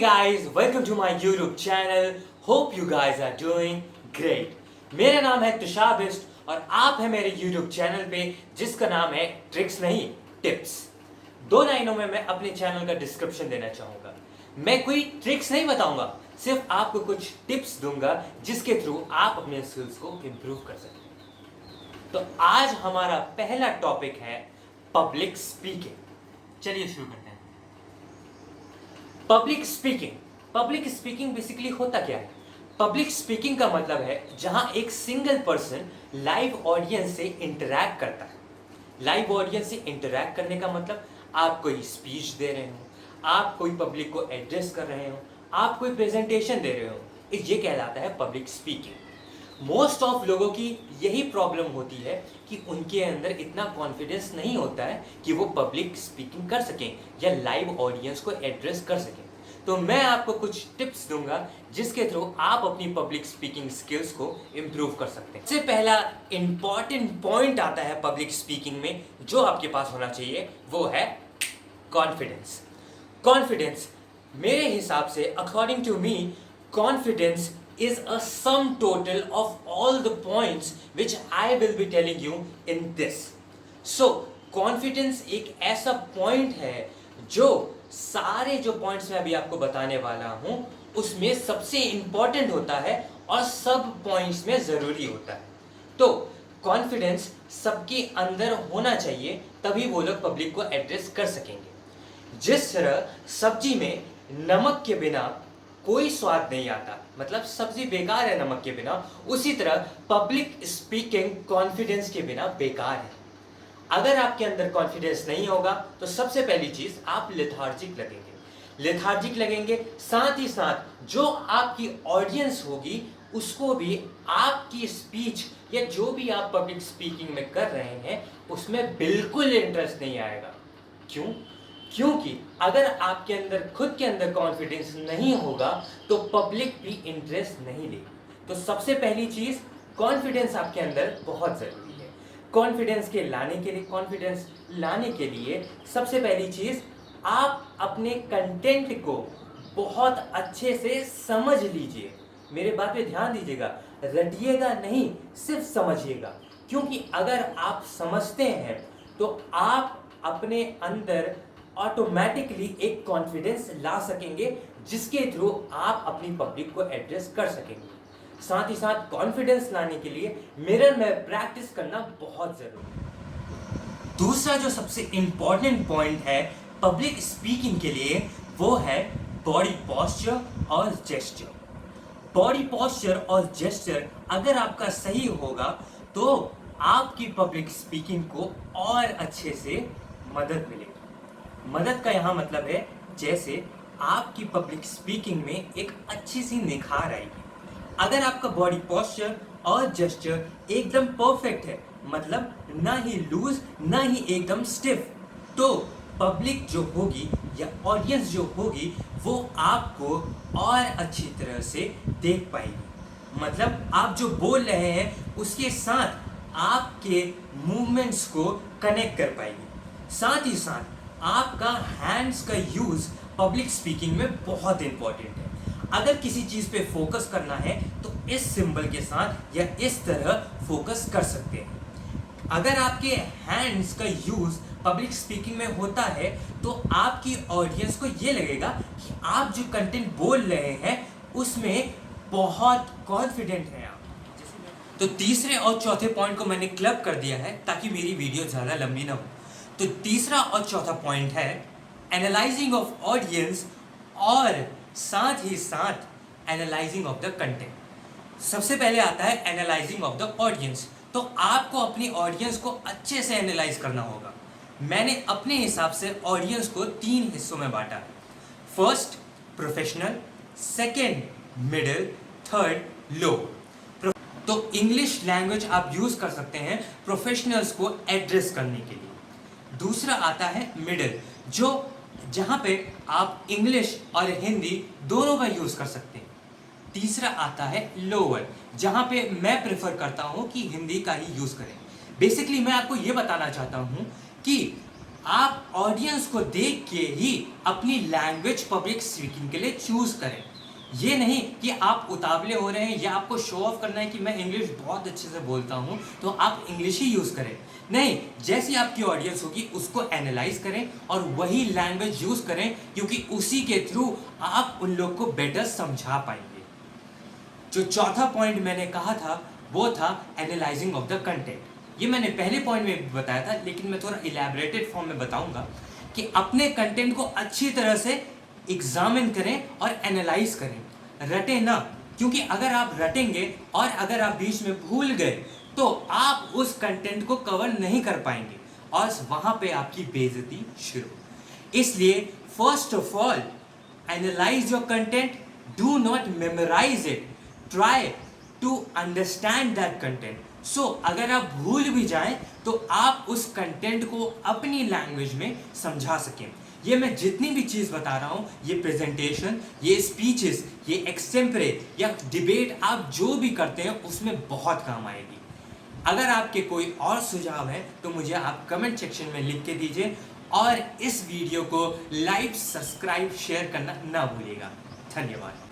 guys, welcome to my YouTube channel. Hope you guys are doing great. मेरा नाम है तुषार बिस्ट और आप हैं मेरे YouTube चैनल पे जिसका नाम है ट्रिक्स नहीं टिप्स। दो लाइनों में मैं अपने चैनल का डिस्क्रिप्शन देना चाहूँगा। मैं कोई ट्रिक्स नहीं बताऊंगा, सिर्फ आपको कुछ टिप्स दूंगा जिसके थ्रू आप अपने स्किल्स को इम्प्रूव कर सकें। तो आज हमारा पहला टॉपिक है पब्लिक स्पीकिंग। चलिए शुरू करते हैं। पब्लिक स्पीकिंग बेसिकली होता क्या है? पब्लिक स्पीकिंग का मतलब है जहां एक सिंगल पर्सन लाइव ऑडियंस से इंटरैक्ट करता है। लाइव ऑडियंस से इंटरैक्ट करने का मतलब आप कोई स्पीच दे रहे हो, आप कोई पब्लिक को एड्रेस कर रहे हो, आप कोई प्रेजेंटेशन दे रहे हो, ये कहलाता है पब्लिक स्पीकिंग। मोस्ट ऑफ लोगों की यही प्रॉब्लम होती है कि उनके अंदर इतना कॉन्फिडेंस नहीं होता है कि वो पब्लिक स्पीकिंग कर सकें या लाइव ऑडियंस को एड्रेस कर सकें। तो मैं आपको कुछ टिप्स दूंगा जिसके थ्रू आप अपनी पब्लिक स्पीकिंग स्किल्स को इम्प्रूव कर सकते हैं। सबसे पहला इंपॉर्टेंट पॉइंट आता है पब्लिक स्पीकिंग में जो आपके पास होना चाहिए, वो है कॉन्फिडेंस। कॉन्फिडेंस मेरे हिसाब से, according to me, confidence is a sum total of all the points which I will be telling you in this. So, confidence एक ऐसा point है जो सारे जो points मैं अभी आपको बताने वाला हूँ उसमें सबसे important होता है और सब points में ज़रूरी होता है। तो confidence सबके अंदर होना चाहिए, तभी वो लोग पब्लिक को एड्रेस कर सकेंगे। जिस तरह सब्जी में नमक के बिना कोई स्वाद नहीं आता, मतलब सब्जी बेकार है नमक के बिना, उसी तरह पब्लिक स्पीकिंग कॉन्फिडेंस के बिना बेकार है। अगर आपके अंदर कॉन्फिडेंस नहीं होगा तो सबसे पहली चीज आप लेथार्जिक लगेंगे। साथ ही साथ जो आपकी ऑडियंस होगी उसको भी आपकी स्पीच या जो भी आप पब्लिक स्पीकिंग में कर रहे हैं उसमें बिल्कुल इंटरेस्ट नहीं आएगा। क्यों? क्योंकि अगर आपके अंदर खुद के अंदर कॉन्फिडेंस नहीं होगा तो पब्लिक भी इंटरेस्ट नहीं लेगी। तो सबसे पहली चीज कॉन्फिडेंस आपके अंदर बहुत जरूरी है। कॉन्फिडेंस लाने के लिए सबसे पहली चीज आप अपने कंटेंट को बहुत अच्छे से समझ लीजिए। मेरे बात पे ध्यान दीजिएगा, रटिएगा नहीं, सिर्फ समझिएगा। क्योंकि अगर आप समझते हैं तो आप अपने अंदर ऑटोमेटिकली एक कॉन्फिडेंस ला सकेंगे जिसके थ्रू आप अपनी पब्लिक को एड्रेस कर सकेंगे। साथ ही साथ कॉन्फिडेंस लाने के लिए मिरर में प्रैक्टिस करना बहुत जरूरी है। दूसरा जो सबसे इंपॉर्टेंट पॉइंट है पब्लिक स्पीकिंग के लिए वो है बॉडी पोस्चर और जेस्चर। बॉडी पोस्चर और जेस्चर अगर आपका सही होगा तो आपकी पब्लिक स्पीकिंग को और अच्छे से मदद मिलेगी। मदद का यहाँ मतलब है जैसे आपकी पब्लिक स्पीकिंग में एक अच्छी सी निखार आएगी। अगर आपका बॉडी पोस्चर और जेस्चर एकदम परफेक्ट है, मतलब ना ही लूज ना ही एकदम स्टिफ, तो पब्लिक जो होगी या ऑडियंस जो होगी वो आपको और अच्छी तरह से देख पाएगी। मतलब आप जो बोल रहे हैं उसके साथ आपके मूवमेंट्स को कनेक्ट कर पाएगी। साथ ही साथ आपका हैंड्स का यूज पब्लिक स्पीकिंग में बहुत इंपॉर्टेंट है। अगर किसी चीज पे फोकस करना है तो इस सिंबल के साथ या इस तरह फोकस कर सकते हैं। अगर आपके हैंड्स का यूज पब्लिक स्पीकिंग में होता है तो आपकी ऑडियंस को ये लगेगा कि आप जो कंटेंट बोल रहे हैं उसमें बहुत कॉन्फिडेंट हैं आप। तो तीसरे और चौथे पॉइंट को मैंने क्लब कर दिया है ताकि मेरी वीडियो ज़्यादा लंबी ना हो। तो तीसरा और चौथा पॉइंट है एनालाइजिंग ऑफ ऑडियंस और साथ ही साथ एनालाइजिंग ऑफ द कंटेंट। सबसे पहले आता है एनालाइजिंग ऑफ द ऑडियंस। तो आपको अपनी ऑडियंस को अच्छे से एनालाइज करना होगा। मैंने अपने हिसाब से ऑडियंस को 3 हिस्सों में बांटा है। First professional, second middle, third लो। तो इंग्लिश लैंग्वेज आप यूज कर सकते हैं प्रोफेशनल्स को एड्रेस करने के लिए। दूसरा आता है मिडिल, जो जहां पे आप इंग्लिश और हिंदी दोनों का यूज कर सकते हैं। तीसरा आता है लोअर, जहां पे मैं प्रेफर करता हूं कि हिंदी का ही यूज करें। बेसिकली मैं आपको ये बताना चाहता हूं कि आप ऑडियंस को देख के ही अपनी लैंग्वेज पब्लिक स्पीकिंग के लिए चूज करें। ये नहीं कि आप उतावले हो रहे हैं या आपको शो ऑफ करना है कि मैं इंग्लिश बहुत अच्छे से बोलता हूँ तो आप इंग्लिश ही यूज़ करें। नहीं, जैसी आपकी ऑडियंस होगी उसको एनालाइज करें और वही लैंग्वेज यूज़ करें, क्योंकि उसी के थ्रू आप उन लोग को बेटर समझा पाएंगे। जो चौथा पॉइंट मैंने कहा था वो था एनालाइजिंग ऑफ द कंटेंट। ये मैंने पहले पॉइंट में भी बताया था, लेकिन मैं थोड़ा इलैबोरेटेड फॉर्म में बताऊंगा कि अपने कंटेंट को अच्छी तरह से एग्जामिन करें और एनालाइज करें, रटें ना। क्योंकि अगर आप रटेंगे और अगर आप बीच में भूल गए तो आप उस कंटेंट को कवर नहीं कर पाएंगे और वहां पे आपकी बेइज्जती शुरू। इसलिए first of all analyse your content, do not memorise it, try to understand that content. So अगर आप भूल भी जाएं तो आप उस कंटेंट को अपनी लैंग्वेज में समझा सकें। ये मैं जितनी भी चीज़ बता रहा हूँ, ये प्रेजेंटेशन, ये स्पीचेस, ये एक्सटेम्परे या डिबेट, आप जो भी करते हैं उसमें बहुत काम आएगी। अगर आपके कोई और सुझाव है तो मुझे आप कमेंट सेक्शन में लिख के दीजिए और इस वीडियो को लाइक, सब्सक्राइब, शेयर करना ना भूलिएगा। धन्यवाद।